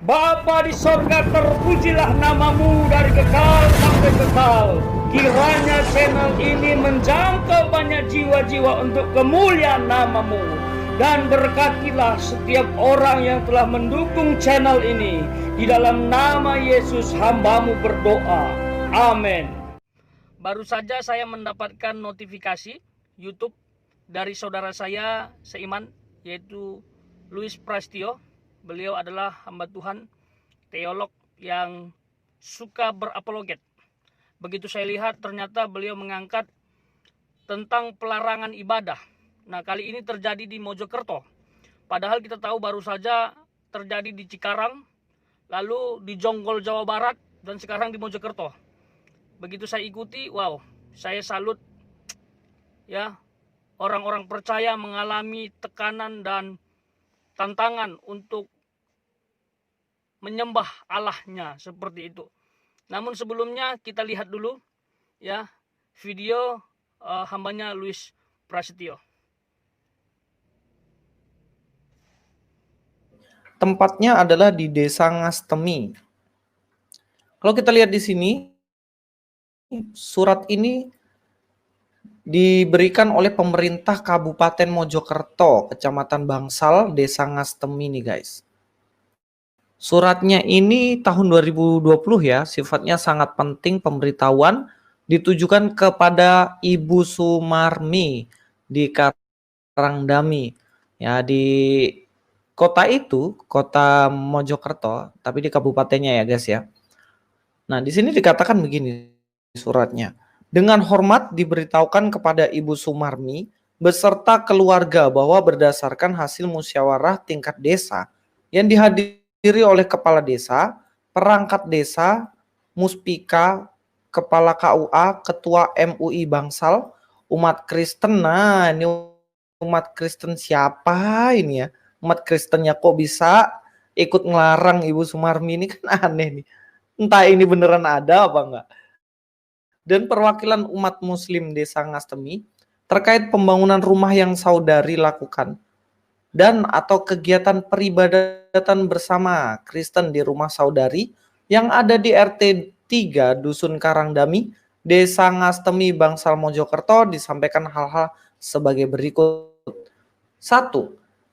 Bapa di sorga, terpujilah namamu dari kekal sampai kekal. Kiranya channel ini menjangkau banyak jiwa-jiwa untuk kemuliaan namamu. Dan berkatilah setiap orang yang telah mendukung channel ini. Di dalam nama Yesus hambamu berdoa. Amin. Baru saja saya mendapatkan notifikasi YouTube dari saudara saya seiman, yaitu Louis Prastio. Beliau adalah hamba Tuhan, teolog yang suka berapologet. Begitu saya lihat, ternyata beliau mengangkat tentang pelarangan ibadah. Nah, kali ini terjadi di Mojokerto. Padahal kita tahu baru saja terjadi di Cikarang, lalu di Jonggol, Jawa Barat, dan sekarang di Mojokerto. Begitu saya ikuti, wow, saya salut ya. Orang-orang percaya mengalami tekanan dan tantangan untuk menyembah Allahnya seperti itu. Namun sebelumnya kita lihat dulu ya video hambanya Louis Prasetyo. Tempatnya adalah di Desa Ngastemi. Kalau kita lihat di sini, surat ini diberikan oleh pemerintah Kabupaten Mojokerto, Kecamatan Bangsal, Desa Ngastemi nih guys. Suratnya ini tahun 2020 ya, sifatnya sangat penting, pemberitahuan ditujukan kepada Ibu Sumarmi di Karangdami. Ya, di kota itu, kota Mojokerto, tapi di kabupatennya ya guys ya. Nah, di sini dikatakan begini suratnya. Dengan hormat diberitahukan kepada Ibu Sumarmi beserta keluarga bahwa berdasarkan hasil musyawarah tingkat desa yang dihadiri oleh kepala desa, perangkat desa, muspika, kepala KUA, ketua MUI Bangsal, umat Kristen. Nah, ini umat Kristen siapa ini ya? Umat Kristennya kok bisa ikut ngelarang Ibu Sumarmi, ini kan aneh nih. Entah ini beneran ada apa enggak. Dan perwakilan umat muslim Desa Ngastemi terkait pembangunan rumah yang saudari lakukan dan atau kegiatan peribadatan bersama Kristen di rumah saudari yang ada di RT 3 Dusun Karangdami, Desa Ngastemi, Bangsal, Mojokerto disampaikan hal-hal sebagai berikut. 1.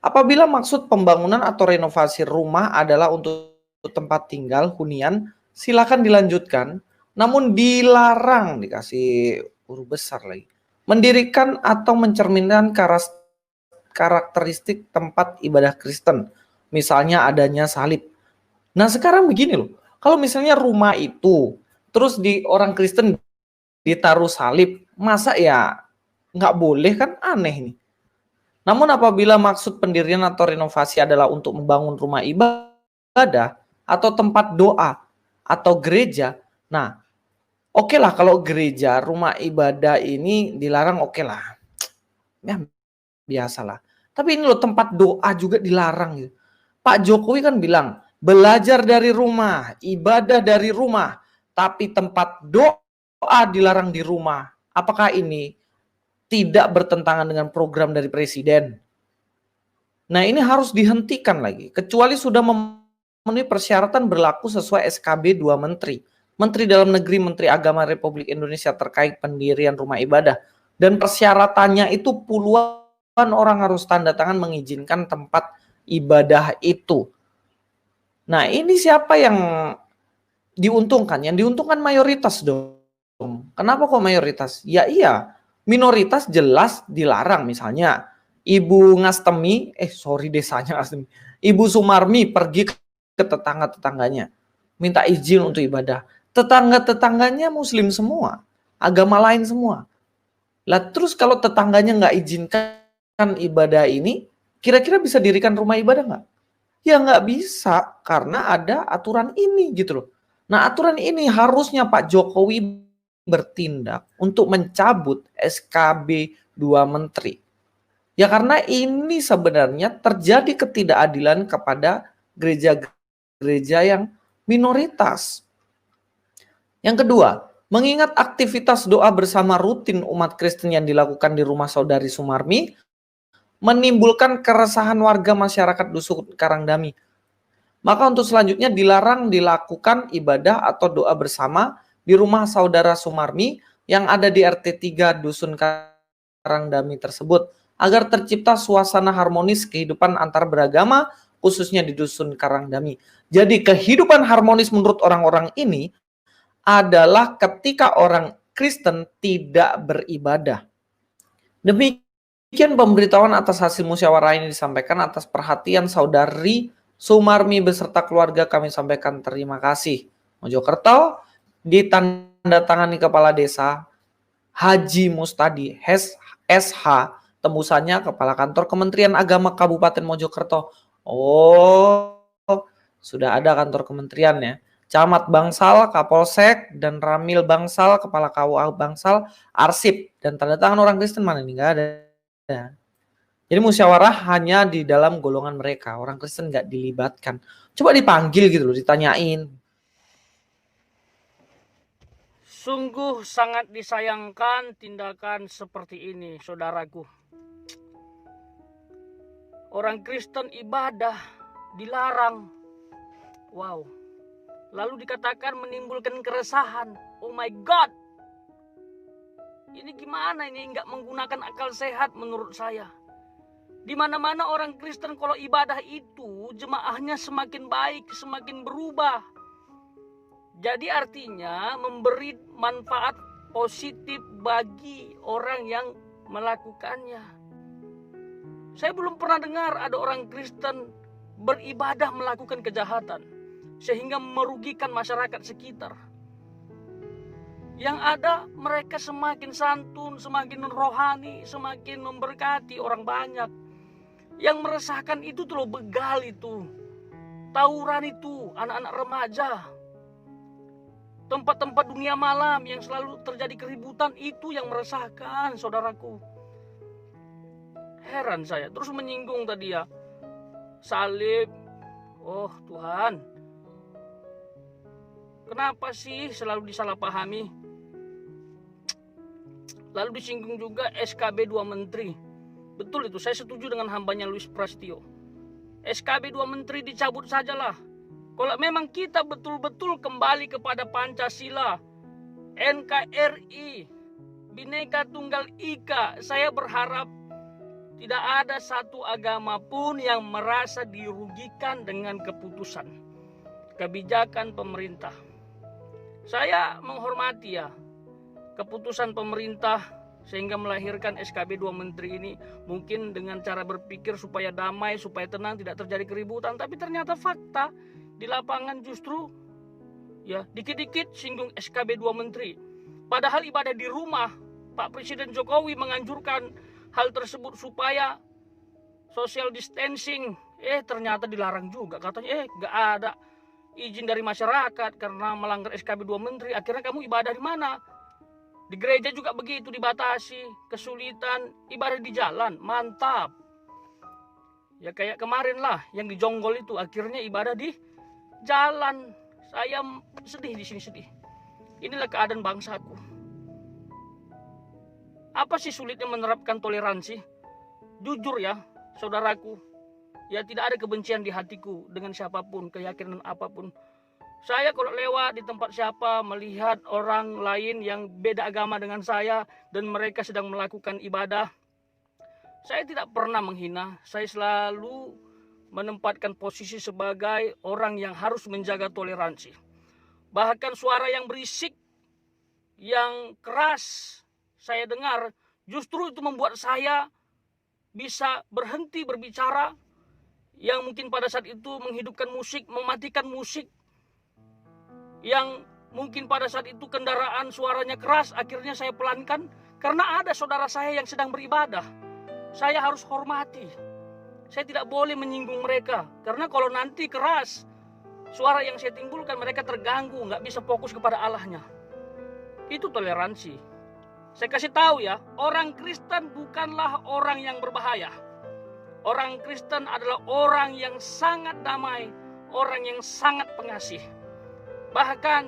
Apabila maksud pembangunan atau renovasi rumah adalah untuk tempat tinggal hunian, silakan dilanjutkan, namun dilarang, dikasih huruf besar lagi, mendirikan atau mencerminkan karakteristik tempat ibadah Kristen, misalnya adanya salib. Nah sekarang begini loh, kalau misalnya rumah itu terus di orang Kristen ditaruh salib, masa ya nggak boleh, kan aneh nih. Namun apabila maksud pendirian atau renovasi adalah untuk membangun rumah ibadah atau tempat doa atau gereja, nah oke lah kalau gereja, rumah ibadah ini dilarang, oke lah, ya biasalah. Tapi ini loh tempat doa juga dilarang gitu. Pak Jokowi kan bilang belajar dari rumah, ibadah dari rumah, tapi tempat doa dilarang di rumah. Apakah ini tidak bertentangan dengan program dari presiden? Nah ini harus dihentikan lagi, kecuali sudah memenuhi persyaratan berlaku sesuai SKB 2 Menteri. Menteri Dalam Negeri, Menteri Agama Republik Indonesia terkait pendirian rumah ibadah. Dan persyaratannya itu puluhan orang harus tanda tangan mengizinkan tempat ibadah itu. Nah ini siapa yang diuntungkan? Yang diuntungkan mayoritas dong. Kenapa kok mayoritas? Ya iya, minoritas jelas dilarang. Misalnya Ibu Ngastemi, desanya Ngastemi, Ibu Sumarmi pergi ke tetangga-tetangganya, minta izin untuk ibadah. Tetangga-tetangganya muslim semua, agama lain semua. Lah terus kalau tetangganya nggak izinkan ibadah ini, kira-kira bisa dirikan rumah ibadah nggak? Ya nggak bisa, karena ada aturan ini gitu loh. Nah aturan ini harusnya Pak Jokowi bertindak untuk mencabut SKB 2 Menteri. Ya karena ini sebenarnya terjadi ketidakadilan kepada gereja-gereja yang minoritas. Yang kedua, mengingat aktivitas doa bersama rutin umat Kristen yang dilakukan di rumah saudari Sumarmi menimbulkan keresahan warga masyarakat Dusun Karangdami. Maka untuk selanjutnya dilarang dilakukan ibadah atau doa bersama di rumah saudara Sumarmi yang ada di RT 3 Dusun Karangdami tersebut, agar tercipta suasana harmonis kehidupan antar beragama, khususnya di Dusun Karangdami. Jadi kehidupan harmonis menurut orang-orang ini adalah ketika orang Kristen tidak beribadah. Demikian pemberitahuan atas hasil musyawarah ini disampaikan atas perhatian saudari Sumarmi beserta keluarga, kami sampaikan terima kasih. Mojokerto, ditandatangani Kepala Desa Haji Mustadi SH, tembusannya Kepala Kantor Kementerian Agama Kabupaten Mojokerto. Oh, sudah ada kantor kementerian ya. Camat Bangsal, Kapolsek, dan Ramil Bangsal, Kepala KUA Bangsal, Arsip, dan tanda tangan orang Kristen mana ini? Nggak ada. Jadi musyawarah hanya di dalam golongan mereka, orang Kristen nggak dilibatkan. Coba dipanggil gitu loh, ditanyain. Sungguh sangat disayangkan tindakan seperti ini, saudaraku. Orang Kristen ibadah dilarang. Wow. Lalu dikatakan menimbulkan keresahan. Oh my God. Ini gimana ini? Nggak menggunakan akal sehat menurut saya. Di mana-mana orang Kristen kalau ibadah itu jemaahnya semakin baik, semakin berubah. Jadi artinya memberi manfaat positif bagi orang yang melakukannya. Saya belum pernah dengar ada orang Kristen beribadah melakukan kejahatan sehingga merugikan masyarakat sekitar. Yang ada mereka semakin santun, semakin rohani, semakin memberkati orang banyak. Yang meresahkan itu tuh loh, begal itu, tawuran itu, anak-anak remaja, tempat-tempat dunia malam yang selalu terjadi keributan, itu yang meresahkan, saudaraku. Heran saya, terus menyinggung tadi ya, salib. Oh Tuhan, kenapa sih selalu disalahpahami? Lalu disinggung juga SKB 2 Menteri. Betul itu, saya setuju dengan hambanya Louis Prasetyo. SKB 2 Menteri dicabut sajalah. Kalau memang kita betul-betul kembali kepada Pancasila, NKRI, Bhinneka Tunggal Ika, saya berharap tidak ada satu agama pun yang merasa dirugikan dengan keputusan, kebijakan pemerintah. Saya menghormati ya keputusan pemerintah sehingga melahirkan SKB 2 Menteri ini, mungkin dengan cara berpikir supaya damai, supaya tenang, tidak terjadi keributan. Tapi ternyata fakta di lapangan justru ya dikit-dikit singgung SKB 2 Menteri. Padahal ibadah di rumah, Pak Presiden Jokowi menganjurkan hal tersebut supaya social distancing. Ternyata dilarang juga. Katanya gak ada izin dari masyarakat karena melanggar SKB 2 Menteri. Akhirnya kamu ibadah di mana? Di gereja juga begitu, dibatasi, kesulitan, ibadah di jalan, mantap. Ya kayak kemarin lah yang di Jonggol itu, akhirnya ibadah di jalan. Saya sedih di sini, sedih. Inilah keadaan bangsaku. Apa sih sulitnya menerapkan toleransi? Jujur ya, saudaraku. Ya tidak ada kebencian di hatiku dengan siapapun, keyakinan apapun. Saya kalau lewat di tempat siapa, melihat orang lain yang beda agama dengan saya dan mereka sedang melakukan ibadah, saya tidak pernah menghina. Saya selalu menempatkan posisi sebagai orang yang harus menjaga toleransi. Bahkan suara yang berisik, yang keras saya dengar, justru itu membuat saya bisa berhenti berbicara, yang mungkin pada saat itu menghidupkan musik, mematikan musik, yang mungkin pada saat itu kendaraan suaranya keras, akhirnya saya pelankan karena ada saudara saya yang sedang beribadah. Saya harus hormati. Saya tidak boleh menyinggung mereka, karena kalau nanti keras suara yang saya timbulkan, mereka terganggu, nggak bisa fokus kepada Allahnya. Itu toleransi. Saya kasih tahu ya, orang Kristen bukanlah orang yang berbahaya. Orang Kristen adalah orang yang sangat damai, orang yang sangat pengasih. Bahkan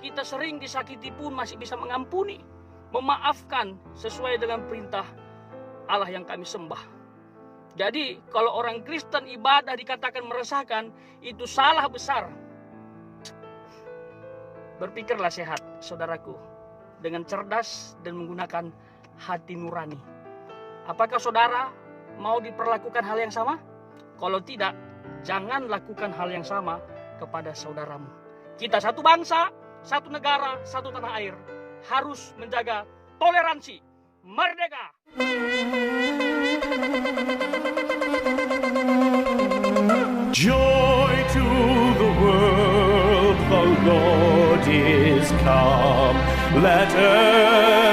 kita sering disakiti pun masih bisa mengampuni, memaafkan sesuai dengan perintah Allah yang kami sembah. Jadi kalau orang Kristen ibadah dikatakan meresahkan, itu salah besar. Berpikirlah sehat, saudaraku, dengan cerdas dan menggunakan hati nurani. Apakah saudara mau diperlakukan hal yang sama? Kalau tidak, jangan lakukan hal yang sama kepada saudaramu. Kita satu bangsa, satu negara, satu tanah air, harus menjaga toleransi. Merdeka! Joy to the world, the Lord is come. Let earth